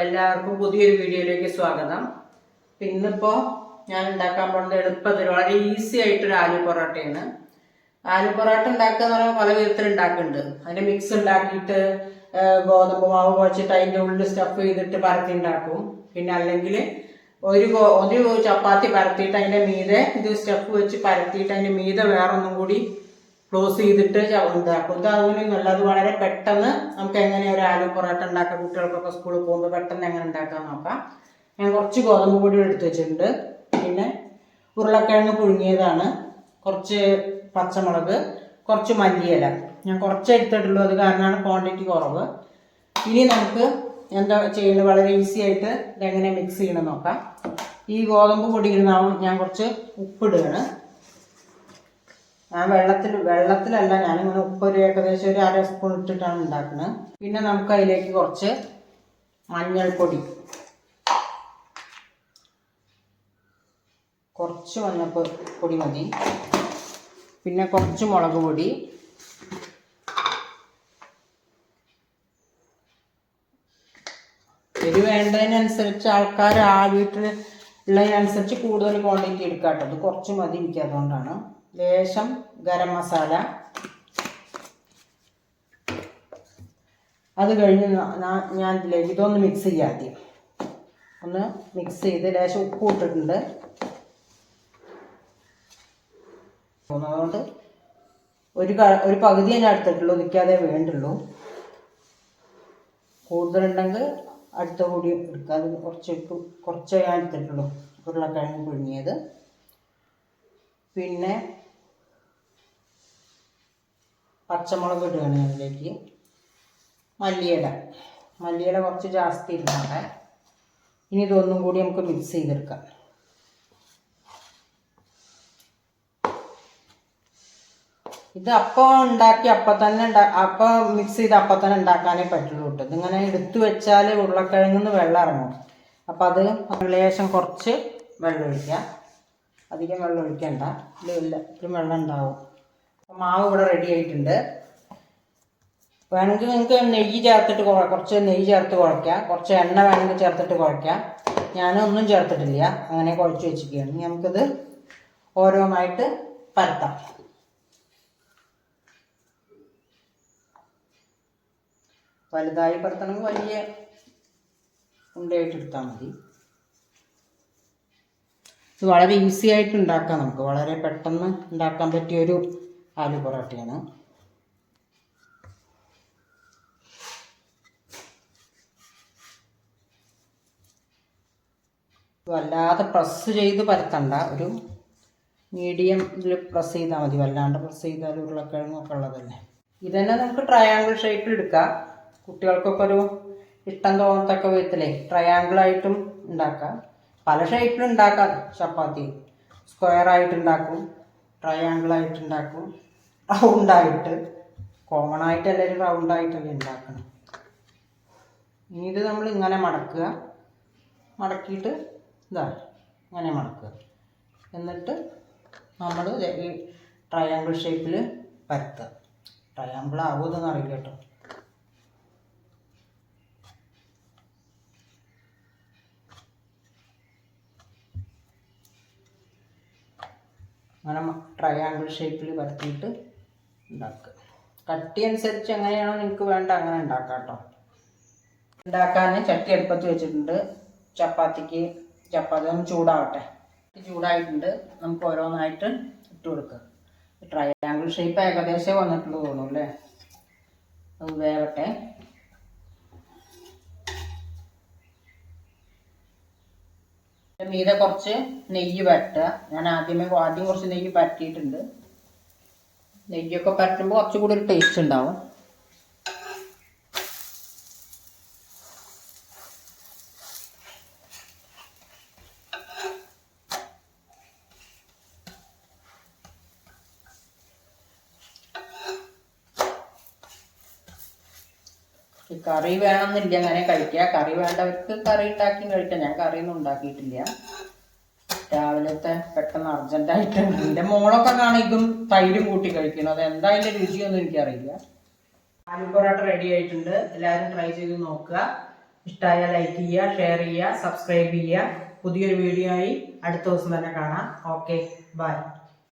എല്ലാവർക്കും പുതിയൊരു വീഡിയോയിലേക്ക് സ്വാഗതം. ഇന്നിപ്പോൾ ഞാൻ ഉണ്ടാക്കാൻ പോകുന്നത് എളുപ്പത്തിൽ വളരെ ഈസി ആയിട്ടൊരു ആലു പൊറോട്ടയാണ്. ആലു പൊറോട്ട ഉണ്ടാക്കുക എന്ന് പറയുമ്പോൾ പല വിധത്തിൽ ഉണ്ടാക്കുന്നുണ്ട്. അതിൻ്റെ മിക്സ് ഉണ്ടാക്കിയിട്ട് ഗോതമ്പ് മാവ് കുഴച്ചിട്ട് അതിൻ്റെ ഉള്ളിൽ സ്റ്റഫ് ചെയ്തിട്ട് പരത്തി ഉണ്ടാക്കും. പിന്നെ അല്ലെങ്കിൽ ഒരു ചപ്പാത്തി പരത്തിയിട്ട് അതിൻ്റെ മീതെ ഇത് സ്റ്റഫ് വെച്ച് പരത്തിയിട്ട് അതിൻ്റെ മീതെ വേറൊന്നും കൂടി ക്ലോസ് ചെയ്തിട്ട് ഉണ്ടാക്കും. ഇത് അങ്ങനെയൊന്നുമല്ല, അത് വളരെ പെട്ടെന്ന് നമുക്ക് എങ്ങനെ ഒരു ആലു പൊറോട്ട ഉണ്ടാക്കാം. കുട്ടികൾക്കൊക്കെ സ്കൂളിൽ പോകുമ്പോൾ പെട്ടെന്ന് എങ്ങനെ ഉണ്ടാക്കാൻ നോക്കാം. ഞാൻ കുറച്ച് ഗോതമ്പ് പൊടി എടുത്ത് വെച്ചിട്ടുണ്ട്. പിന്നെ ഉരുളക്കിഴങ്ങ് പുഴുങ്ങിയതാണ്, കുറച്ച് പച്ചമുളക്, കുറച്ച് മല്ലിയില. ഞാൻ കുറച്ച് എടുത്തിട്ടുള്ളൂ, അത് കാരണമാണ് ക്വാണ്ടിറ്റി കുറവ്. ഇനി നമുക്ക് എന്താ ചെയ്യുന്നത്, വളരെ ഈസി ആയിട്ട് ഇതെങ്ങനെ മിക്സ് ചെയ്യണം നോക്കാം. ഈ ഗോതമ്പ് പൊടി ഇടുന്നാവും ഞാൻ കുറച്ച് ഉപ്പിടുകയാണ്. ഞാൻ വെള്ളത്തിലല്ല, ഞാനിങ്ങനെ ഉപ്പ് ഏകദേശം ഒരു 1/2 സ്പൂൺ ഇട്ടിട്ടാണ് ഉണ്ടാക്കുന്നത്. പിന്നെ നമുക്ക് അതിലേക്ക് കുറച്ച് മഞ്ഞൾപ്പൊടി, കുറച്ച് മഞ്ഞൾപ്പൊടി മതി. പിന്നെ കുറച്ച് മുളക് പൊടി, എരിവ് വേണ്ടതിനനുസരിച്ച് ആൾക്കാർ വീട്ടിൽ ഉള്ളതിനനുസരിച്ച് കൂടുതൽ ക്വാണ്ടിറ്റി എടുക്കാം കേട്ടോ. അത് കുറച്ച് മതി എനിക്ക്, അതുകൊണ്ടാണ്. ലേശം ഗരം മസാല. അത് കഴിഞ്ഞ് ഞാൻ ഇതിലേക്ക് ഇതൊന്ന് മിക്സ് ചെയ്യാം. ആദ്യം ഒന്ന് മിക്സ് ചെയ്ത് ലേശം ഉപ്പ് ഇട്ടിട്ടുണ്ട്. അതുകൊണ്ട് ഒരു പകുതി ഞാൻ എടുത്തിട്ടുള്ളൂ, നിൽക്കാതെ വേണ്ടുള്ളൂ. കൂടുതലുണ്ടെങ്കിൽ അടുത്ത കൂടി എടുക്കുക. അത് കുറച്ച് ഞാൻ എടുത്തിട്ടുള്ളൂ. ഉരുളക്കിഴങ്ങ് പുഴുങ്ങിയത്, പിന്നെ പച്ചമുളക് ഇടുകയാണ് അതിലേക്ക്. മല്ലിയില കുറച്ച് ജാസ്തി ഇടുന്നുണ്ട്. ഇനി ഇതൊന്നും കൂടി നമുക്ക് മിക്സ് ചെയ്തെടുക്കാം. ഇത് അപ്പം ഉണ്ടാക്കി അപ്പം മിക്സ് ചെയ്ത് അപ്പം തന്നെ ഉണ്ടാക്കാനേ പറ്റുള്ളൂ കേട്ടോ. ഇതിങ്ങനെ എടുത്തു വെച്ചാൽ ഉരുളക്കിഴങ്ങിന്ന് വെള്ളം ഇറങ്ങും. അപ്പം അത് ലേശം കുറച്ച് വെള്ളം ഒഴിക്കുക. അധികം വെള്ളം ഒഴിക്കണ്ട, ഇല്ല ഇത്രയും വെള്ളം ഉണ്ടാവും. മാവ് ഇവിടെ റെഡി ആയിട്ടുണ്ട്. വേണമെങ്കിൽ നിങ്ങൾക്ക് നെയ്യ് ചേർത്തിട്ട് കുറച്ച് നെയ്യ് ചേർത്ത് കുഴയ്ക്കാം, കുറച്ച് എണ്ണ വേണമെങ്കിൽ ചേർത്തിട്ട് കുഴയ്ക്കാം. ഞാനൊന്നും ചേർത്തിട്ടില്ല, അങ്ങനെ കുഴച്ച് വെച്ചിരിക്കുകയാണ്. ഇനി നമുക്കിത് ഓരോന്നായിട്ട് പരത്താം. വലുതായി പരത്തണമെങ്കിൽ വലിയ ഉണ്ടയായിട്ട് എടുത്താൽ മതി. ഇത് വളരെ ഈസി ആയിട്ട് ഉണ്ടാക്കാം, നമുക്ക് വളരെ പെട്ടെന്ന് ഉണ്ടാക്കാൻ പറ്റിയൊരു ആലു പൊറോട്ടയാണ്. വല്ലാതെ പ്രസ് ചെയ്ത് പരത്തണ്ട, ഒരു മീഡിയം ഇതിൽ പ്രസ് ചെയ്താൽ മതി. വല്ലാണ്ട് പ്രസ് ചെയ്താൽ ഉരുളക്കിഴങ്ങൊക്കെ ഉള്ളതല്ലേ. ഇതന്നെ നമുക്ക് ട്രയാങ്കിൾ ഷേപ്പിൽ എടുക്കാം. കുട്ടികൾക്കൊക്കെ ഒരു ഇഷ്ടം തോന്നത്തക്ക വിധത്തിലേ ട്രയാങ്കിളായിട്ടും ഉണ്ടാക്കാം. പല ഷേപ്പിലും ഉണ്ടാക്കാം. ചപ്പാത്തി സ്ക്വയറായിട്ടുണ്ടാക്കും, ട്രയാങ്കിളായിട്ടുണ്ടാക്കും, റൗണ്ടായിട്ട്. കോമൺ ആയിട്ട് എല്ലാവരും റൗണ്ടായിട്ടല്ലേ ഉണ്ടാക്കണം. ഇനി ഇത് നമ്മൾ ഇങ്ങനെ മടക്കിയിട്ട് ഇങ്ങനെ മടക്കുക. എന്നിട്ട് നമ്മൾ ഈ ട്രയാങ്കിൾ ഷേപ്പിൽ പരത്തുക. ട്രയാങ്കിൾ ആവുമെന്ന് അറിയില്ല കേട്ടോ. അങ്ങനെ ട്രയാങ്കിൾ ഷേപ്പിൽ പരത്തിയിട്ട് ഉണ്ടാക്കുക. കട്ടി അനുസരിച്ച് എങ്ങനെയാണോ നിങ്ങൾക്ക് വേണ്ട അങ്ങനെ ഉണ്ടാക്കാം കേട്ടോ. ഉണ്ടാക്കാൻ ചട്ടി അടുപ്പത്ത് വെച്ചിട്ടുണ്ട്. ചപ്പാത്തി ഒന്ന് ചൂടാവട്ടെ. ചൂടായിട്ടുണ്ട്, നമുക്ക് ഓരോന്നായിട്ട് ഇട്ട് കൊടുക്കുക. ട്രയാങ്കിൾ ഷേപ്പ് ഏകദേശം വന്നിട്ടുള്ളൂ തോന്നുന്നു അല്ലേ. അത് വേവട്ടെ. മീതെ കുറച്ച് നെയ്യ് പരട്ടുക. ഞാൻ ആദ്യം കുറച്ച് നെയ്യ് പരട്ടിയിട്ടുണ്ട്. നെയ്യൊക്കെ പരട്ടുമ്പോൾ കുറച്ചുകൂടി ഒരു ടേസ്റ്റ് ഉണ്ടാവും. കറി വേണമെന്നില്ല, അങ്ങനെ കഴിക്കുക. കറി വേണ്ടവർക്ക് കറി ഉണ്ടാക്കി കഴിക്കാം. ഞാൻ കറിയൊന്നും ഉണ്ടാക്കിയിട്ടില്ല. രാവിലത്തെ പെട്ടെന്ന് അർജൻറ്റായിട്ട് എൻ്റെ മോളൊക്കെ കാണിക്കും തൈരും കൂട്ടി കഴിക്കണം. അത് എന്താ അതിൻ്റെ രുചിയൊന്നും എനിക്കറിയില്ല. ആലു പൊറോട്ട റെഡി ആയിട്ടുണ്ട്. എല്ലാവരും ട്രൈ ചെയ്ത് നോക്കുക. ഇഷ്ടമായ ലൈക്ക് ചെയ്യുക, ഷെയർ ചെയ്യുക, സബ്സ്ക്രൈബ് ചെയ്യുക. പുതിയൊരു വീഡിയോ ആയി അടുത്ത ദിവസം തന്നെ കാണാം. Okay, by.